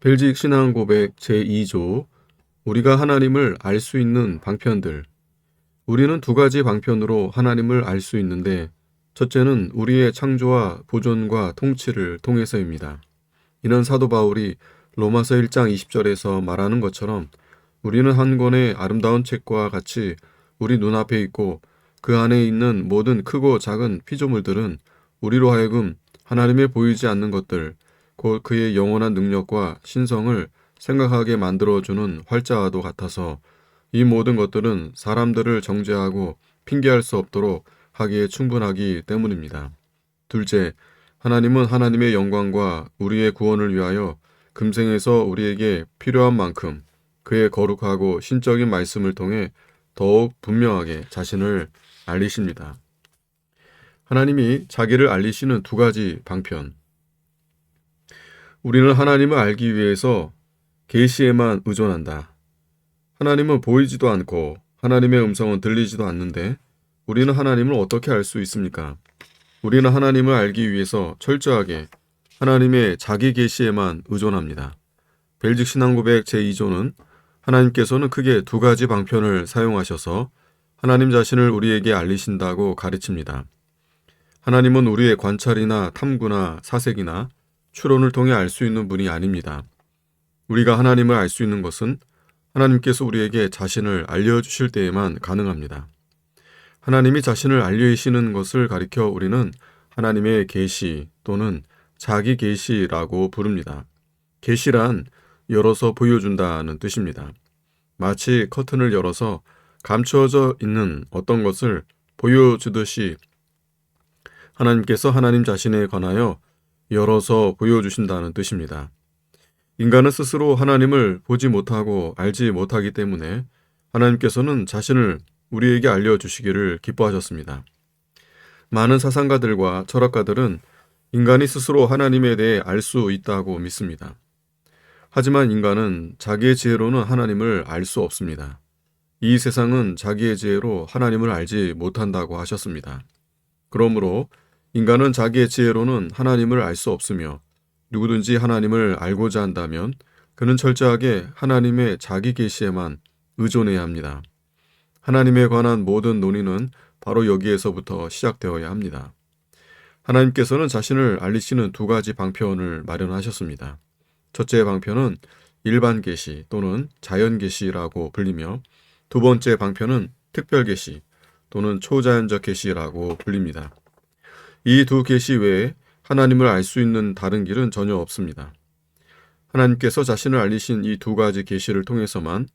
벨직 신앙 고백 제2조 우리가 하나님을 알 수 있는 방편들. 우리는 두 가지 방편으로 하나님을 알 수 있는데, 첫째는 우리의 창조와 보존과 통치를 통해서입니다. 이는 사도 바울이 로마서 1장 20절에서 말하는 것처럼 우리는 한 권의 아름다운 책과 같이 우리 눈앞에 있고, 그 안에 있는 모든 크고 작은 피조물들은 우리로 하여금 하나님의 보이지 않는 것들, 곧 그의 영원한 능력과 신성을 생각하게 만들어주는 활자와도 같아서 이 모든 것들은 사람들을 정죄하고 핑계할 수 없도록 하기에 충분하기 때문입니다. 둘째, 하나님은 하나님의 영광과 우리의 구원을 위하여 금생에서 우리에게 필요한 만큼 그의 거룩하고 신적인 말씀을 통해 더욱 분명하게 자신을 알리십니다. 하나님이 자기를 알리시는 두 가지 방편. 우리는 하나님을 알기 위해서 계시에만 의존한다. 하나님은 보이지도 않고 하나님의 음성은 들리지도 않는데 우리는 하나님을 어떻게 알 수 있습니까? 우리는 하나님을 알기 위해서 철저하게 하나님의 자기 계시에만 의존합니다. 벨직 신앙고백 제2조는 하나님께서는 크게 두 가지 방편을 사용하셔서 하나님 자신을 우리에게 알리신다고 가르칩니다. 하나님은 우리의 관찰이나 탐구나 사색이나 추론을 통해 알 수 있는 분이 아닙니다. 우리가 하나님을 알 수 있는 것은 하나님께서 우리에게 자신을 알려주실 때에만 가능합니다. 하나님이 자신을 알리시는 것을 가리켜 우리는 하나님의 계시 또는 자기 계시라고 부릅니다. 계시란 열어서 보여준다는 뜻입니다. 마치 커튼을 열어서 감추어져 있는 어떤 것을 보여주듯이 하나님께서 하나님 자신에 관하여 열어서 보여주신다는 뜻입니다. 인간은 스스로 하나님을 보지 못하고 알지 못하기 때문에 하나님께서는 자신을 우리에게 알려주시기를 기뻐하셨습니다. 많은 사상가들과 철학가들은 인간이 스스로 하나님에 대해 알 수 있다고 믿습니다. 하지만 인간은 자기의 지혜로는 하나님을 알 수 없습니다. 이 세상은 자기의 지혜로 하나님을 알지 못한다고 하셨습니다. 그러므로 인간은 자기의 지혜로는 하나님을 알 수 없으며 누구든지 하나님을 알고자 한다면 그는 철저하게 하나님의 자기 계시에만 의존해야 합니다. 하나님에 관한 모든 논의는 바로 여기에서부터 시작되어야 합니다. 하나님께서는 자신을 알리시는 두 가지 방편을 마련하셨습니다. 첫째 방편은 일반 계시 또는 자연 계시라고 불리며 두 번째 방편은 특별 계시 또는 초자연적 계시라고 불립니다. 이 두 계시 외에 하나님을 알 수 있는 다른 길은 전혀 없습니다. 하나님께서 자신을 알리신 이 두 가지 계시를 통해서만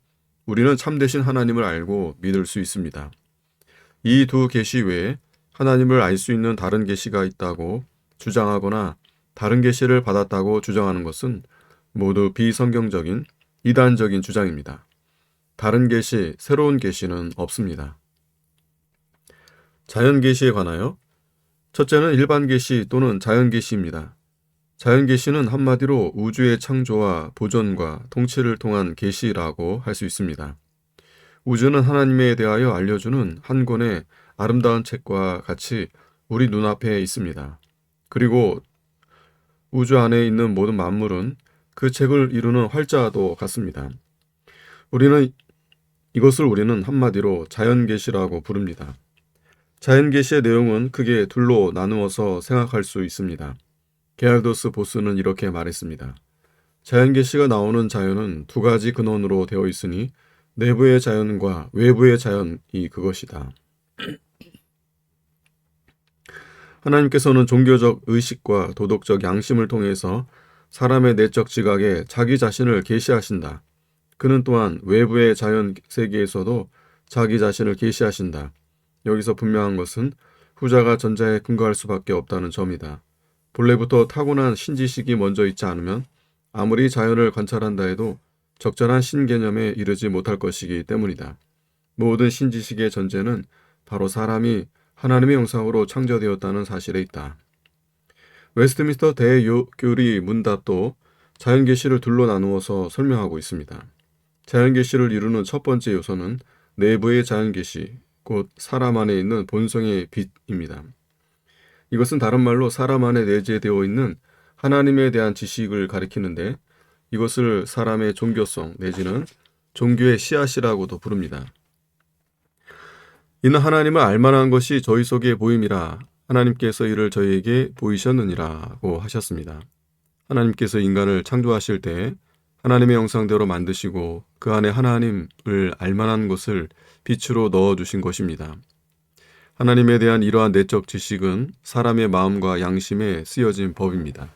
우리는 참되신 하나님을 알고 믿을 수 있습니다. 이 두 계시 외에 하나님을 알 수 있는 다른 계시가 있다고 주장하거나 다른 계시를 받았다고 주장하는 것은 모두 비성경적인 이단적인 주장입니다. 다른 계시, 새로운 계시는 없습니다. 자연 계시에 관하여 첫째는 일반 계시 또는 자연 계시입니다. 자연 계시는 한마디로 우주의 창조와 보존과 통치를 통한 계시라고 할 수 있습니다. 우주는 하나님에 대하여 알려주는 한 권의 아름다운 책과 같이 우리 눈앞에 있습니다. 그리고 우주 안에 있는 모든 만물은 그 책을 이루는 활자와도 같습니다. 이것을 우리는 한마디로 자연 계시라고 부릅니다. 자연 계시의 내용은 크게 둘로 나누어서 생각할 수 있습니다. 게알도스 보스는 이렇게 말했습니다. 자연 계시가 나오는 자연은 두 가지 근원으로 되어 있으니 내부의 자연과 외부의 자연이 그것이다. 하나님께서는 종교적 의식과 도덕적 양심을 통해서 사람의 내적 지각에 자기 자신을 계시하신다. 그는 또한 외부의 자연 세계에서도 자기 자신을 계시하신다. 여기서 분명한 것은 후자가 전자에 근거할 수밖에 없다는 점이다. 본래부터 타고난 신지식이 먼저 있지 않으면 아무리 자연을 관찰한다 해도 적절한 신개념에 이르지 못할 것이기 때문이다. 모든 신지식의 전제는 바로 사람이 하나님의 형상으로 창조되었다는 사실에 있다. 웨스트민스터 대교리 문답도 자연계시를 둘로 나누어서 설명하고 있습니다. 자연계시를 이루는 첫 번째 요소는 내부의 자연계시, 곧 사람 안에 있는 본성의 빛입니다. 이것은 다른 말로 사람 안에 내재되어 있는 하나님에 대한 지식을 가리키는데 이것을 사람의 종교성 내지는 종교의 씨앗이라고도 부릅니다. 이는 하나님을 알만한 것이 저희 속에 보임이라 하나님께서 이를 저희에게 보이셨느니라고 하셨습니다. 하나님께서 인간을 창조하실 때 하나님의 형상대로 만드시고 그 안에 하나님을 알만한 것을 빛으로 넣어주신 것입니다. 하나님에 대한 이러한 내적 지식은 사람의 마음과 양심에 쓰여진 법입니다.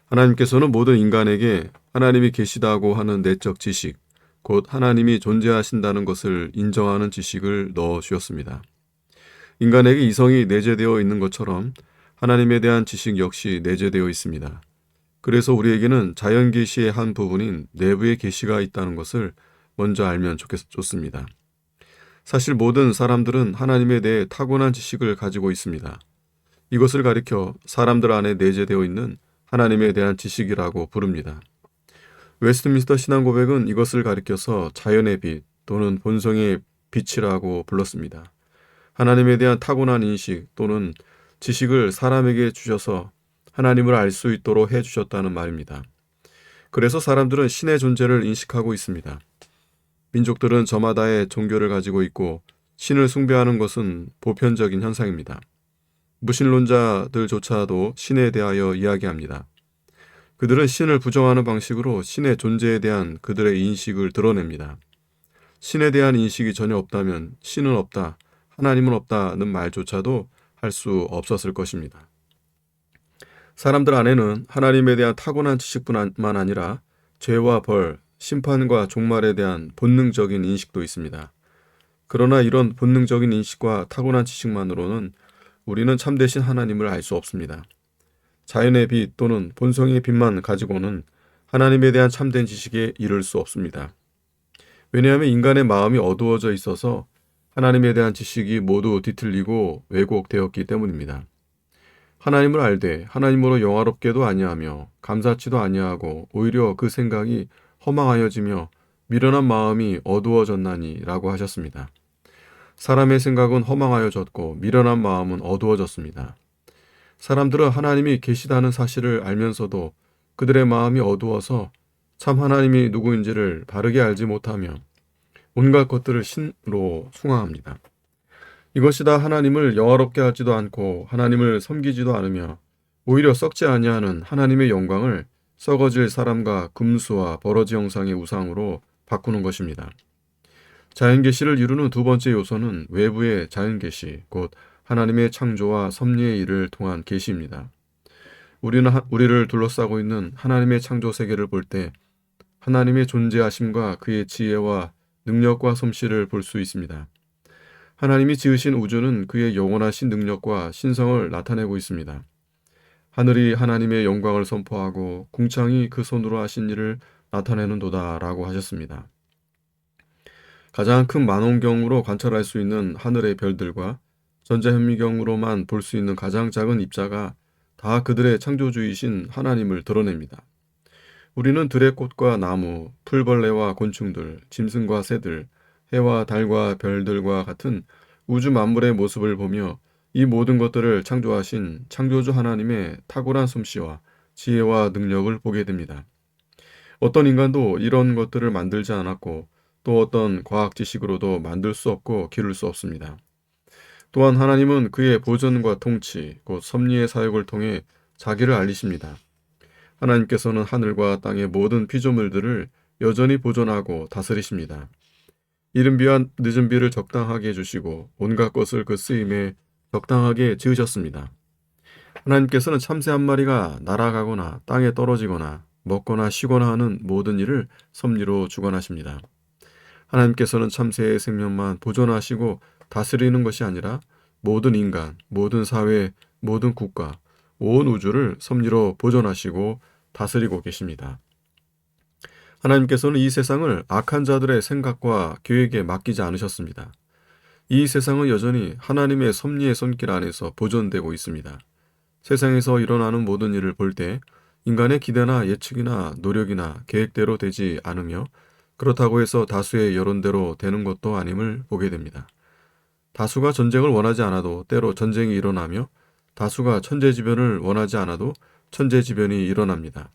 하나님께서는 모든 인간에게 하나님이 계시다고 하는 내적 지식, 곧 하나님이 존재하신다는 것을 인정하는 지식을 넣어 주셨습니다. 인간에게 이성이 내재되어 있는 것처럼 하나님에 대한 지식 역시 내재되어 있습니다. 그래서 우리에게는 자연 계시의 한 부분인 내부의 계시가 있다는 것을 먼저 알면 좋습니다. 사실 모든 사람들은 하나님에 대해 타고난 지식을 가지고 있습니다. 이것을 가리켜 사람들 안에 내재되어 있는 하나님에 대한 지식이라고 부릅니다. 웨스트민스터 신앙고백은 이것을 가리켜서 자연의 빛 또는 본성의 빛이라고 불렀습니다. 하나님에 대한 타고난 인식 또는 지식을 사람에게 주셔서 하나님을 알 수 있도록 해주셨다는 말입니다. 그래서 사람들은 신의 존재를 인식하고 있습니다. 민족들은 저마다의 종교를 가지고 있고 신을 숭배하는 것은 보편적인 현상입니다. 무신론자들조차도 신에 대하여 이야기합니다. 그들은 신을 부정하는 방식으로 신의 존재에 대한 그들의 인식을 드러냅니다. 신에 대한 인식이 전혀 없다면 신은 없다, 하나님은 없다는 말조차도 할 수 없었을 것입니다. 사람들 안에는 하나님에 대한 타고난 지식뿐만 아니라 죄와 벌, 심판과 종말에 대한 본능적인 인식도 있습니다. 그러나 이런 본능적인 인식과 타고난 지식만으로는 우리는 참되신 하나님을 알 수 없습니다. 자연의 빛 또는 본성의 빛만 가지고는 하나님에 대한 참된 지식에 이를 수 없습니다. 왜냐하면 인간의 마음이 어두워져 있어서 하나님에 대한 지식이 모두 뒤틀리고 왜곡되었기 때문입니다. 하나님을 알되 하나님으로 영화롭게도 아니하며 감사치도 아니하고 오히려 그 생각이 허망하여지며 미련한 마음이 어두워졌나니 라고 하셨습니다. 사람의 생각은 허망하여졌고 미련한 마음은 어두워졌습니다. 사람들은 하나님이 계시다는 사실을 알면서도 그들의 마음이 어두워서 참 하나님이 누구인지를 바르게 알지 못하며 온갖 것들을 신으로 숭앙합니다. 이것이 다 하나님을 영화롭게 하지도 않고 하나님을 섬기지도 않으며 오히려 썩지 아니하는 하나님의 영광을 썩어질 사람과 금수와 버러지 형상의 우상으로 바꾸는 것입니다. 자연계시를 이루는 두 번째 요소는 외부의 자연계시, 곧 하나님의 창조와 섭리의 일을 통한 계시입니다. 우리를 둘러싸고 있는 하나님의 창조 세계를 볼 때 하나님의 존재하심과 그의 지혜와 능력과 솜씨를 볼 수 있습니다. 하나님이 지으신 우주는 그의 영원하신 능력과 신성을 나타내고 있습니다. 하늘이 하나님의 영광을 선포하고 궁창이 그 손으로 하신 일을 나타내는도다라고 하셨습니다. 가장 큰 만원경으로 관찰할 수 있는 하늘의 별들과 전자현미경으로만 볼 수 있는 가장 작은 입자가 다 그들의 창조주이신 하나님을 드러냅니다. 우리는 들의 꽃과 나무, 풀벌레와 곤충들, 짐승과 새들, 해와 달과 별들과 같은 우주 만물의 모습을 보며 이 모든 것들을 창조하신 창조주 하나님의 탁월한 솜씨와 지혜와 능력을 보게 됩니다. 어떤 인간도 이런 것들을 만들지 않았고 또 어떤 과학 지식으로도 만들 수 없고 기를 수 없습니다. 또한 하나님은 그의 보존과 통치, 곧 섭리의 사역을 통해 자기를 알리십니다. 하나님께서는 하늘과 땅의 모든 피조물들을 여전히 보존하고 다스리십니다. 이른 비와 늦은 비를 적당하게 해주시고 온갖 것을 그 쓰임에 적당하게 지으셨습니다. 하나님께서는 참새 한 마리가 날아가거나 땅에 떨어지거나 먹거나 쉬거나 하는 모든 일을 섭리로 주관하십니다. 하나님께서는 참새의 생명만 보존하시고 다스리는 것이 아니라 모든 인간, 모든 사회, 모든 국가, 온 우주를 섭리로 보존하시고 다스리고 계십니다. 하나님께서는 이 세상을 악한 자들의 생각과 계획에 맡기지 않으셨습니다. 이 세상은 여전히 하나님의 섭리의 손길 안에서 보존되고 있습니다. 세상에서 일어나는 모든 일을 볼 때 인간의 기대나 예측이나 노력이나 계획대로 되지 않으며 그렇다고 해서 다수의 여론대로 되는 것도 아님을 보게 됩니다. 다수가 전쟁을 원하지 않아도 때로 전쟁이 일어나며 다수가 천재지변을 원하지 않아도 천재지변이 일어납니다.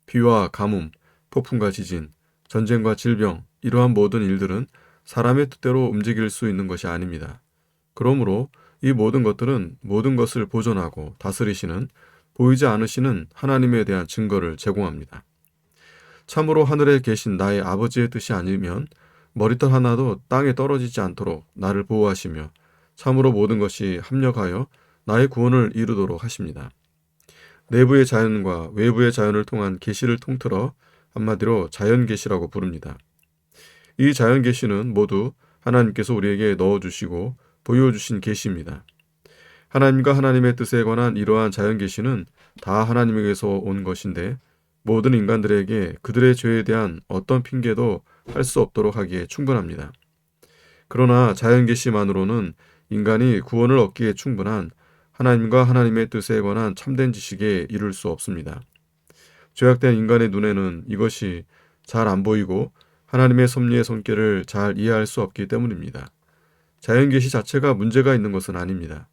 비와 가뭄, 폭풍과 지진, 전쟁과 질병, 이러한 모든 일들은 사람의 뜻대로 움직일 수 있는 것이 아닙니다. 그러므로 이 모든 것들은 모든 것을 보존하고 다스리시는 보이지 않으시는 하나님에 대한 증거를 제공합니다. 참으로 하늘에 계신 나의 아버지의 뜻이 아니면 머리털 하나도 땅에 떨어지지 않도록 나를 보호하시며 참으로 모든 것이 합력하여 나의 구원을 이루도록 하십니다. 내부의 자연과 외부의 자연을 통한 계시를 통틀어 한마디로 자연 계시라고 부릅니다. 이 자연 계시는 모두 하나님께서 우리에게 넣어주시고 보여주신 계시입니다. 하나님과 하나님의 뜻에 관한 이러한 자연 계시는 다 하나님에게서 온 것인데 모든 인간들에게 그들의 죄에 대한 어떤 핑계도 할 수 없도록 하기에 충분합니다. 그러나 자연 계시만으로는 인간이 구원을 얻기에 충분한 하나님과 하나님의 뜻에 관한 참된 지식에 이를 수 없습니다. 죄악된 인간의 눈에는 이것이 잘 안 보이고 하나님의 섭리의 손길을 잘 이해할 수 없기 때문입니다. 자연계시 자체가 문제가 있는 것은 아닙니다.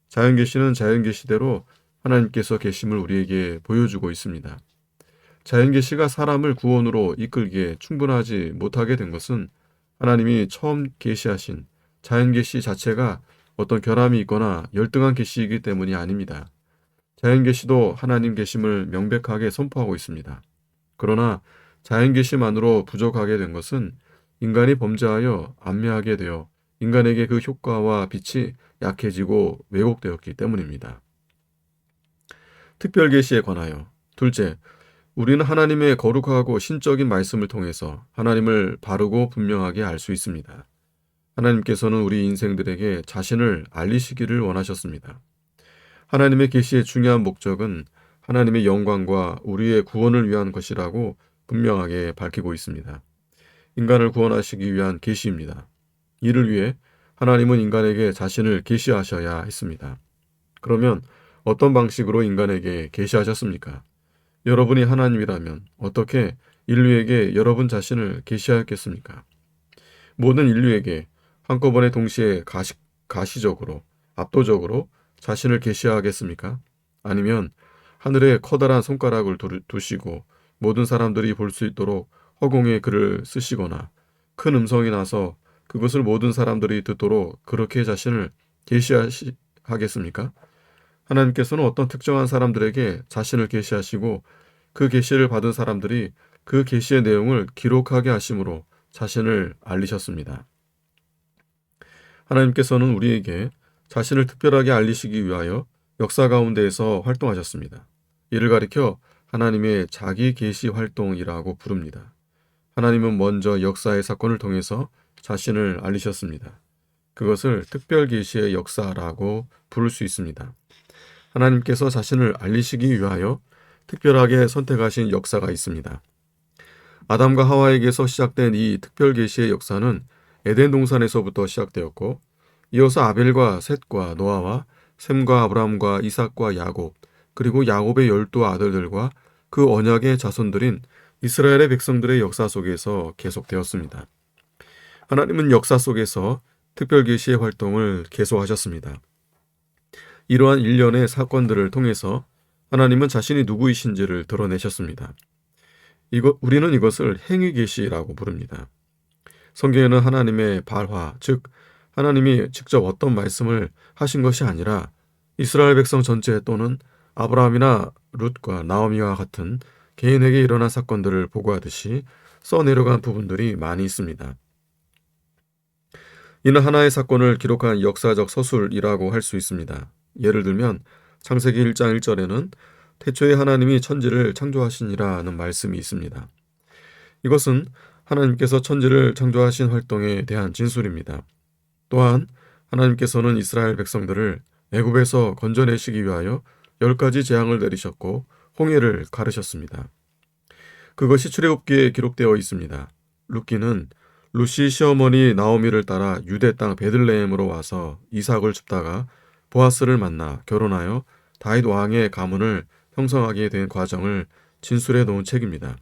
자연계시는 자연계시대로 하나님께서 계심을 우리에게 보여주고 있습니다. 자연계시가 사람을 구원으로 이끌기에 충분하지 못하게 된 것은 하나님이 처음 계시하신 자연계시 자체가 어떤 결함이 있거나 열등한 계시이기 때문이 아닙니다. 자연계시도 하나님 계심을 명백하게 선포하고 있습니다. 그러나 자연계시만으로 부족하게 된 것은 인간이 범죄하여 안매하게 되어 인간에게 그 효과와 빛이 약해지고 왜곡되었기 때문입니다. 특별계시에 관하여 둘째, 우리는 하나님의 거룩하고 신적인 말씀을 통해서 하나님을 바르고 분명하게 알 수 있습니다. 하나님께서는 우리 인생들에게 자신을 알리시기를 원하셨습니다. 하나님의 계시의 중요한 목적은 하나님의 영광과 우리의 구원을 위한 것이라고 분명하게 밝히고 있습니다. 인간을 구원하시기 위한 계시입니다. 이를 위해 하나님은 인간에게 자신을 계시하셔야 했습니다. 그러면 어떤 방식으로 인간에게 계시하셨습니까? 여러분이 하나님이라면 어떻게 인류에게 여러분 자신을 계시하였겠습니까? 모든 인류에게 한꺼번에 동시에 가시적으로, 압도적으로 자신을 계시하겠습니까? 아니면 하늘에 커다란 손가락을 두시고 모든 사람들이 볼 수 있도록 허공에 글을 쓰시거나 큰 음성이 나서 그것을 모든 사람들이 듣도록 그렇게 자신을 계시하겠습니까? 하나님께서는 어떤 특정한 사람들에게 자신을 계시하시고 그 계시를 받은 사람들이 그 계시의 내용을 기록하게 하심으로 자신을 알리셨습니다. 하나님께서는 우리에게 자신을 특별하게 알리시기 위하여 역사 가운데에서 활동하셨습니다. 이를 가리켜 하나님의 자기 계시 활동이라고 부릅니다. 하나님은 먼저 역사의 사건을 통해서 자신을 알리셨습니다. 그것을 특별 계시의 역사라고 부를 수 있습니다. 하나님께서 자신을 알리시기 위하여 특별하게 선택하신 역사가 있습니다. 아담과 하와에게서 시작된 이 특별 계시의 역사는 에덴 동산에서부터 시작되었고 이어서 아벨과 셋과 노아와 셈과 아브라함과 이삭과 야곱 그리고 야곱의 12 아들들과 그 언약의 자손들인 이스라엘의 백성들의 역사 속에서 계속되었습니다. 하나님은 역사 속에서 특별 계시의 활동을 계속하셨습니다. 이러한 일련의 사건들을 통해서 하나님은 자신이 누구이신지를 드러내셨습니다. 우리는 이것을 행위 계시라고 부릅니다. 성경에는 하나님의 발화, 즉 하나님이 직접 어떤 말씀을 하신 것이 아니라 이스라엘 백성 전체 또는 아브라함이나 룻과 나오미와 같은 개인에게 일어난 사건들을 보고하듯이 써내려간 부분들이 많이 있습니다. 이는 하나의 사건을 기록한 역사적 서술이라고 할 수 있습니다. 예를 들면 창세기 1장 1절에는 태초에 하나님이 천지를 창조하시니라는 말씀이 있습니다. 이것은 하나님께서 천지를 창조하신 활동에 대한 진술입니다. 또한 하나님께서는 이스라엘 백성들을 애굽에서 건져내시기 위하여 10가지 재앙을 내리셨고 홍해를 가르셨습니다. 그것이 출애굽기에 기록되어 있습니다. 룻기는 룻이 시어머니 나오미를 따라 유대 땅 베들레헴으로 와서 이삭을 줍다가 보아스를 만나 결혼하여 다윗 왕의 가문을 형성하게 된 과정을 진술해 놓은 책입니다.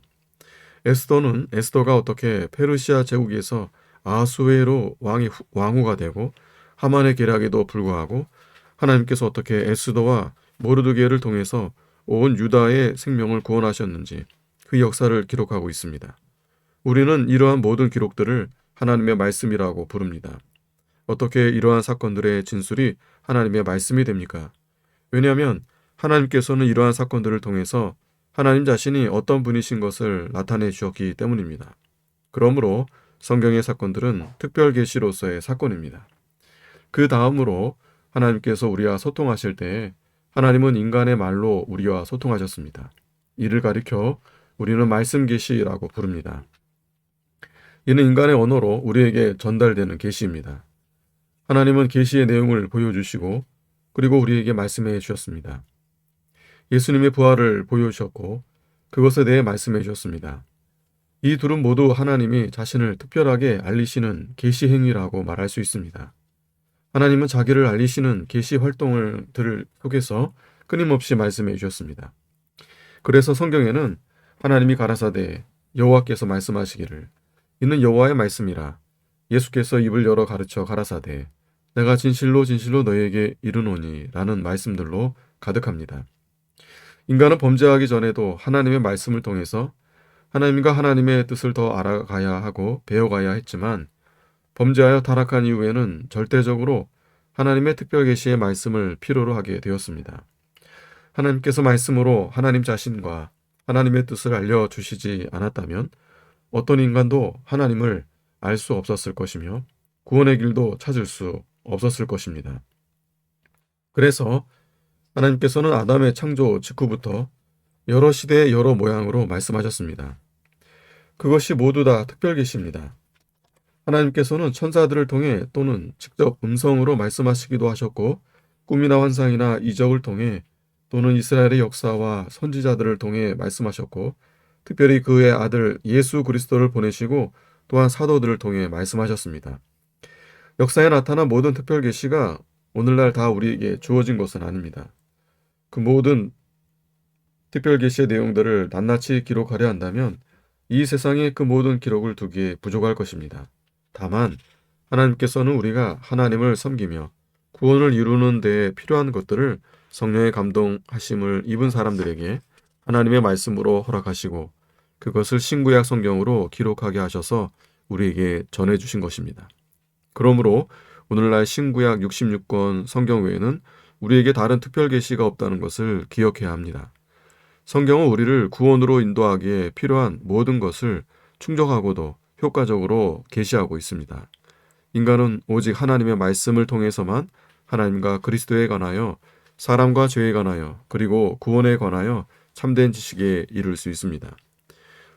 에스더는 에스더가 어떻게 페르시아 제국에서 아하수에로 왕후가 되고 하만의 계략에도 불구하고 하나님께서 어떻게 에스더와 모르드게를 통해서 온 유다의 생명을 구원하셨는지 그 역사를 기록하고 있습니다. 우리는 이러한 모든 기록들을 하나님의 말씀이라고 부릅니다. 어떻게 이러한 사건들의 진술이 하나님의 말씀이 됩니까? 왜냐하면 하나님께서는 이러한 사건들을 통해서 하나님 자신이 어떤 분이신 것을 나타내 주셨기 때문입니다. 그러므로 성경의 사건들은 특별 계시로서의 사건입니다. 그 다음으로 하나님께서 우리와 소통하실 때 하나님은 인간의 말로 우리와 소통하셨습니다. 이를 가리켜 우리는 말씀 계시라고 부릅니다. 이는 인간의 언어로 우리에게 전달되는 계시입니다. 하나님은 계시의 내용을 보여주시고 그리고 우리에게 말씀해 주셨습니다. 예수님의 부활을 보여주셨고 그것에 대해 말씀해 주셨습니다. 이 둘은 모두 하나님이 자신을 특별하게 알리시는 계시 행위라고 말할 수 있습니다. 하나님은 자기를 알리시는 계시 활동들을 속에서 끊임없이 말씀해 주셨습니다. 그래서 성경에는 하나님이 가라사대 여호와께서 말씀하시기를 이는 여호와의 말씀이라 예수께서 입을 열어 가르쳐 가라사대 내가 진실로 진실로 너희에게 이르노니 라는 말씀들로 가득합니다. 인간은 범죄하기 전에도 하나님의 말씀을 통해서 하나님과 하나님의 뜻을 더 알아가야 하고 배워가야 했지만 범죄하여 타락한 이후에는 절대적으로 하나님의 특별 계시의 말씀을 필요로 하게 되었습니다. 하나님께서 말씀으로 하나님 자신과 하나님의 뜻을 알려주시지 않았다면 어떤 인간도 하나님을 알 수 없었을 것이며 구원의 길도 찾을 수 없었을 것입니다. 그래서 하나님께서는 아담의 창조 직후부터 여러 시대의 여러 모양으로 말씀하셨습니다. 그것이 모두 다 특별 계시입니다. 하나님께서는 천사들을 통해 또는 직접 음성으로 말씀하시기도 하셨고 꿈이나 환상이나 이적을 통해 또는 이스라엘의 역사와 선지자들을 통해 말씀하셨고 특별히 그의 아들 예수 그리스도를 보내시고 또한 사도들을 통해 말씀하셨습니다. 역사에 나타난 모든 특별 계시가 오늘날 다 우리에게 주어진 것은 아닙니다. 그 모든 특별 계시의 내용들을 낱낱이 기록하려 한다면 이 세상에 그 모든 기록을 두기에 부족할 것입니다. 다만 하나님께서는 우리가 하나님을 섬기며 구원을 이루는 데에 필요한 것들을 성령의 감동하심을 입은 사람들에게 하나님의 말씀으로 허락하시고 그것을 신구약 성경으로 기록하게 하셔서 우리에게 전해주신 것입니다. 그러므로 오늘날 신구약 66권 성경 외에는 우리에게 다른 특별 계시가 없다는 것을 기억해야 합니다. 성경은 우리를 구원으로 인도하기에 필요한 모든 것을 충족하고도 효과적으로 계시하고 있습니다. 인간은 오직 하나님의 말씀을 통해서만 하나님과 그리스도에 관하여 사람과 죄에 관하여 그리고 구원에 관하여 참된 지식에 이를 수 있습니다.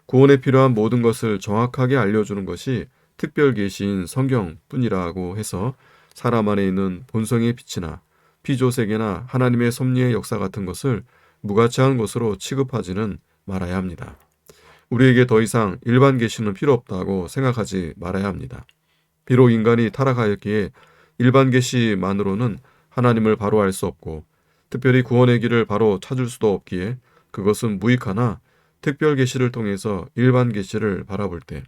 구원에 필요한 모든 것을 정확하게 알려주는 것이 특별 계시인 성경뿐이라고 해서 사람 안에 있는 본성의 빛이나 피조세계나 하나님의 섭리의 역사 같은 것을 무가치한 것으로 취급하지는 말아야 합니다. 우리에게 더 이상 일반 계시는 필요 없다고 생각하지 말아야 합니다. 비록 인간이 타락하였기에 일반 계시만으로는 하나님을 바로 알 수 없고 특별히 구원의 길을 바로 찾을 수도 없기에 그것은 무익하나 특별 계시를 통해서 일반 계시를 바라볼 때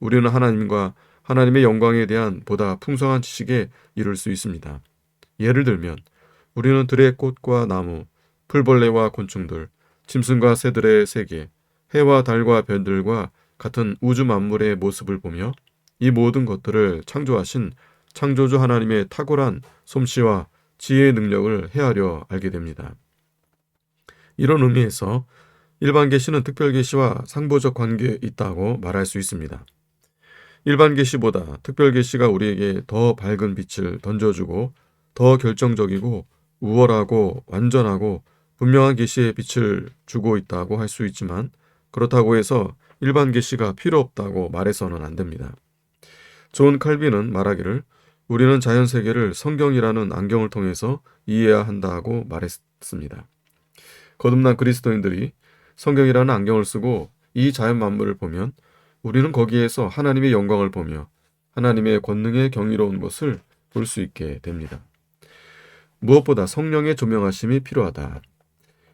우리는 하나님과 하나님의 영광에 대한 보다 풍성한 지식에 이를 수 있습니다. 예를 들면 우리는 들의 꽃과 나무, 풀벌레와 곤충들, 짐승과 새들의 세계, 해와 달과 별들과 같은 우주 만물의 모습을 보며 이 모든 것들을 창조하신 창조주 하나님의 탁월한 솜씨와 지혜의 능력을 헤아려 알게 됩니다. 이런 의미에서 일반 계시는 특별 계시와 상보적 관계에 있다고 말할 수 있습니다. 일반 계시보다 특별 계시가 우리에게 더 밝은 빛을 던져주고 더 결정적이고 우월하고 완전하고 분명한 계시의 빛을 주고 있다고 할 수 있지만 그렇다고 해서 일반 계시가 필요 없다고 말해서는 안 됩니다. 존 칼빈은 말하기를 우리는 자연세계를 성경이라는 안경을 통해서 이해해야 한다고 말했습니다. 거듭난 그리스도인들이 성경이라는 안경을 쓰고 이 자연 만물을 보면 우리는 거기에서 하나님의 영광을 보며 하나님의 권능의 경이로운 것을 볼 수 있게 됩니다. 무엇보다 성령의 조명하심이 필요하다.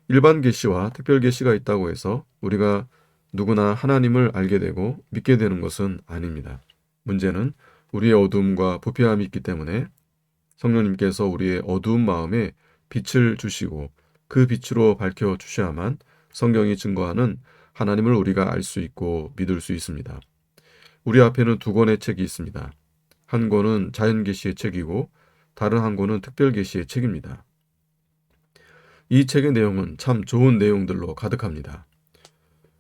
일반 계시와 특별 계시가 있다고 해서 우리가 누구나 하나님을 알게 되고 믿게 되는 것은 아닙니다. 문제는 우리의 어두움과 부패함이 있기 때문에 성령님께서 우리의 어두운 마음에 빛을 주시고 그 빛으로 밝혀 주셔야만 성경이 증거하는 하나님을 우리가 알 수 있고 믿을 수 있습니다. 우리 앞에는 두 권의 책이 있습니다. 한 권은 자연계시의 책이고 다른 한 권은 특별계시의 책입니다. 이 책의 내용은 참 좋은 내용들로 가득합니다.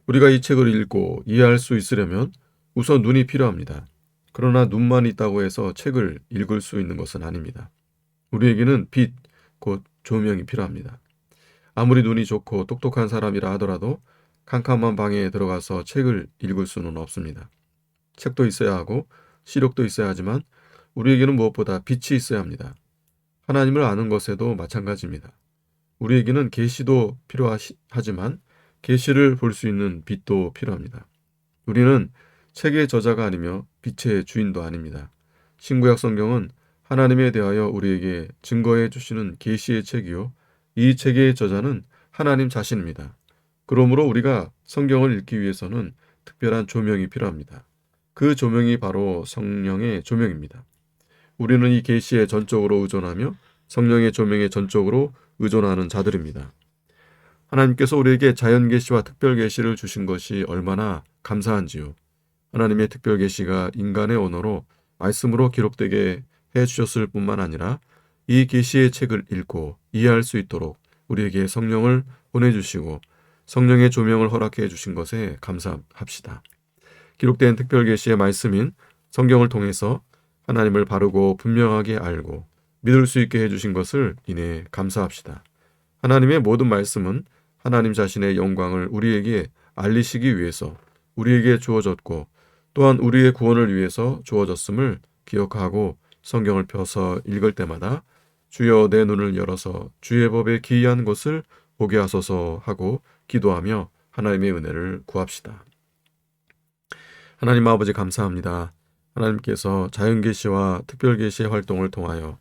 우리가 이 책을 읽고 이해할 수 있으려면 우선 눈이 필요합니다. 그러나 눈만 있다고 해서 책을 읽을 수 있는 것은 아닙니다. 우리에게는 빛, 곧 조명이 필요합니다. 아무리 눈이 좋고 똑똑한 사람이라 하더라도 캄캄한 방에 들어가서 책을 읽을 수는 없습니다. 책도 있어야 하고 시력도 있어야 하지만 우리에게는 무엇보다 빛이 있어야 합니다. 하나님을 아는 것에도 마찬가지입니다. 우리에게는 계시도 필요하지만 계시를 볼 수 있는 빛도 필요합니다. 우리는 책의 저자가 아니며 빛의 주인도 아닙니다. 신구약 성경은 하나님에 대하여 우리에게 증거해 주시는 계시의 책이요, 이 책의 저자는 하나님 자신입니다. 그러므로 우리가 성경을 읽기 위해서는 특별한 조명이 필요합니다. 그 조명이 바로 성령의 조명입니다. 우리는 이 계시에 전적으로 의존하며 성령의 조명에 전적으로 의존하는 자들입니다. 하나님께서 우리에게 자연계시와 특별계시를 주신 것이 얼마나 감사한지요. 하나님의 특별계시가 인간의 언어로 말씀으로 기록되게 해주셨을 뿐만 아니라 이 계시의 책을 읽고 이해할 수 있도록 우리에게 성령을 보내주시고 성령의 조명을 허락해 주신 것에 감사합시다. 기록된 특별계시의 말씀인 성경을 통해서 하나님을 바르고 분명하게 알고 믿을 수 있게 해주신 것을 인해 감사합시다. 하나님의 모든 말씀은 하나님 자신의 영광을 우리에게 알리시기 위해서 우리에게 주어졌고 또한 우리의 구원을 위해서 주어졌음을 기억하고 성경을 펴서 읽을 때마다 주여 내 눈을 열어서 주의 법에 기이한 것을 보게 하소서 하고 기도하며 하나님의 은혜를 구합시다. 하나님 아버지 감사합니다. 하나님께서 자연계시와 특별계시의 활동을 통하여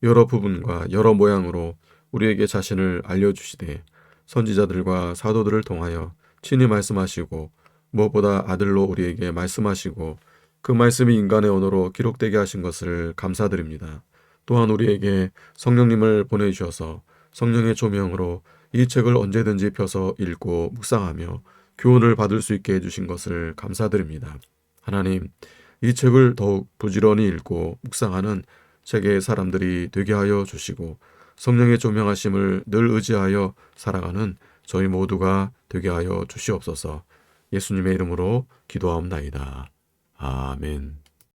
여러 부분과 여러 모양으로 우리에게 자신을 알려주시되 선지자들과 사도들을 통하여 친히 말씀하시고 무엇보다 아들로 우리에게 말씀하시고 그 말씀이 인간의 언어로 기록되게 하신 것을 감사드립니다. 또한 우리에게 성령님을 보내주셔서 성령의 조명으로 이 책을 언제든지 펴서 읽고 묵상하며 교훈을 받을 수 있게 해주신 것을 감사드립니다. 하나님, 이 책을 더욱 부지런히 읽고 묵상하는 책의 사람들이 되게 하여 주시고 성령의 조명하심을 늘 의지하여 살아가는 저희 모두가 되게 하여 주시옵소서. 예수님의 이름으로 기도하옵나이다. 아멘.